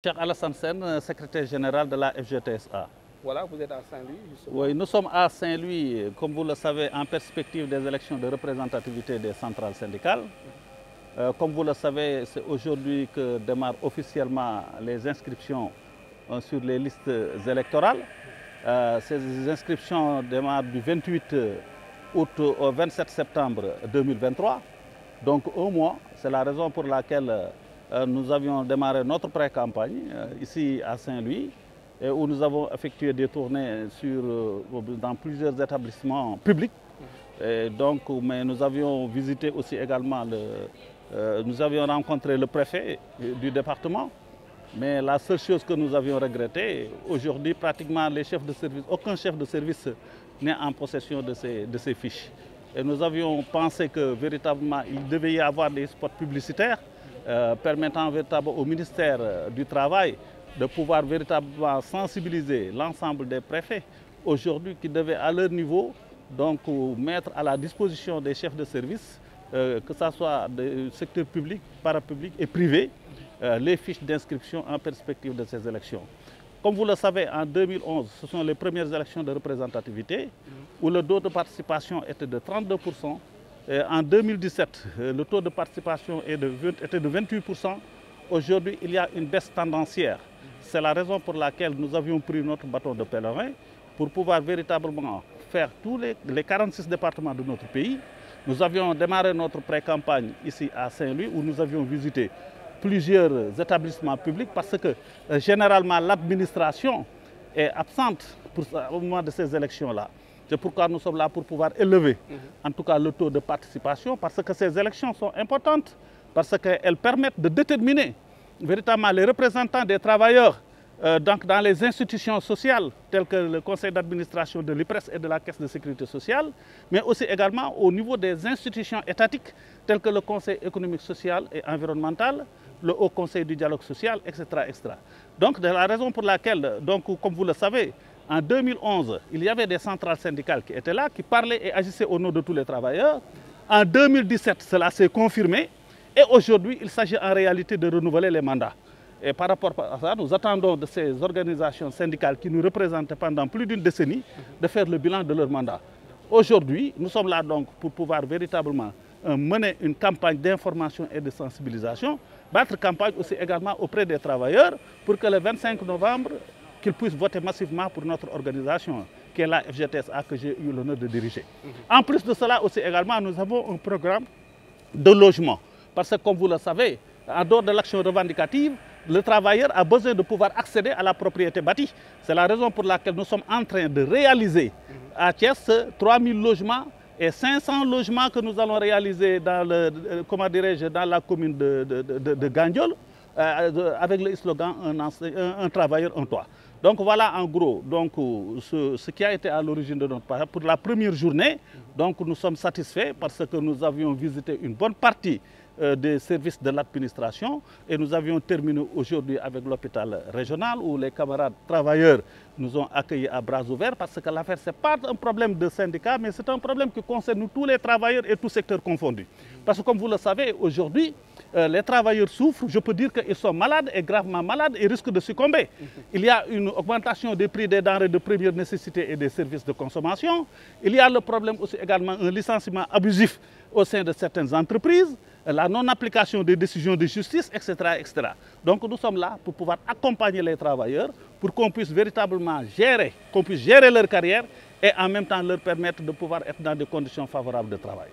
Cheikh Alassane Sène, secrétaire général de la FGTSA. Voilà, vous êtes à Saint-Louis, justement. Oui, nous sommes à Saint-Louis, comme vous le savez, en perspective des élections de représentativité des centrales syndicales. Comme vous le savez, c'est aujourd'hui que démarrent officiellement les inscriptions sur les listes électorales. Ces inscriptions démarrent du 28 août au 27 septembre 2023. Donc un mois, c'est la raison pour laquelle nous avions démarré notre pré-campagne ici à Saint-Louis, où nous avons effectué des tournées dans plusieurs établissements publics. Mais nous avions visité aussi également, nous avions rencontré le préfet du département. Mais la seule chose que nous avions regrettée, aujourd'hui pratiquement les chefs de service, aucun chef de service n'est en possession de ces fiches. Et nous avions pensé que véritablement il devait y avoir des spots publicitaires permettant véritablement au ministère du Travail de pouvoir véritablement sensibiliser l'ensemble des préfets aujourd'hui qui devaient à leur niveau donc mettre à la disposition des chefs de service, que ce soit du secteur public, parapublic et privé, les fiches d'inscription en perspective de ces élections. Comme vous le savez, en 2011, ce sont les premières élections de représentativité où le taux de participation était de 32%. En 2017, le taux de participation était de 28%. Aujourd'hui, il y a une baisse tendancière. C'est la raison pour laquelle nous avions pris notre bâton de pèlerin pour pouvoir véritablement faire tous les 46 départements de notre pays. Nous avions démarré notre pré-campagne ici à Saint-Louis où nous avions visité plusieurs établissements publics parce que généralement l'administration est absente au moment de ces élections-là. C'est pourquoi nous sommes là pour pouvoir élever en tout cas le taux de participation parce que ces élections sont importantes, parce qu'elles permettent de déterminer véritablement les représentants des travailleurs dans les institutions sociales telles que le conseil d'administration de l'IPRES et de la Caisse de sécurité sociale, mais aussi également au niveau des institutions étatiques telles que le conseil économique, social et environnemental, le haut conseil du dialogue social, etc. Donc c'est la raison pour laquelle, comme vous le savez, en 2011, il y avait des centrales syndicales qui étaient là, qui parlaient et agissaient au nom de tous les travailleurs. En 2017, cela s'est confirmé et aujourd'hui, il s'agit en réalité de renouveler les mandats. Et par rapport à ça, nous attendons de ces organisations syndicales qui nous représentaient pendant plus d'une décennie de faire le bilan de leur mandat. Aujourd'hui, nous sommes là donc pour pouvoir véritablement mener une campagne d'information et de sensibilisation, battre campagne aussi également auprès des travailleurs pour que le 25 novembre, qu'ils puissent voter massivement pour notre organisation, qui est la FGTSA que j'ai eu l'honneur de diriger. En plus de cela aussi également, nous avons un programme de logement. Parce que comme vous le savez, en dehors de l'action revendicative, le travailleur a besoin de pouvoir accéder à la propriété bâtie. C'est la raison pour laquelle nous sommes en train de réaliser à Thiès 3000 logements et 500 logements que nous allons réaliser dans, dans la commune de Gandiol, avec le slogan un travailleur, un toit. Donc voilà en gros ce qui a été à l'origine de notre page. Pour la première journée, nous sommes satisfaits parce que nous avions visité une bonne partie des services de l'administration et nous avions terminé aujourd'hui avec l'hôpital régional où les camarades travailleurs nous ont accueillis à bras ouverts parce que l'affaire, ce n'est pas un problème de syndicat, mais c'est un problème qui concerne tous les travailleurs et tous secteurs confondus. Parce que comme vous le savez, aujourd'hui, les travailleurs souffrent, je peux dire qu'ils sont malades et gravement malades et risquent de succomber. Il y a une augmentation des prix des denrées de première nécessité et des services de consommation. Il y a le problème aussi également un licenciement abusif au sein de certaines entreprises, la non-application des décisions de justice, etc., etc. Donc nous sommes là pour pouvoir accompagner les travailleurs, pour qu'on puisse véritablement gérer, leur carrière et en même temps leur permettre de pouvoir être dans des conditions favorables de travail.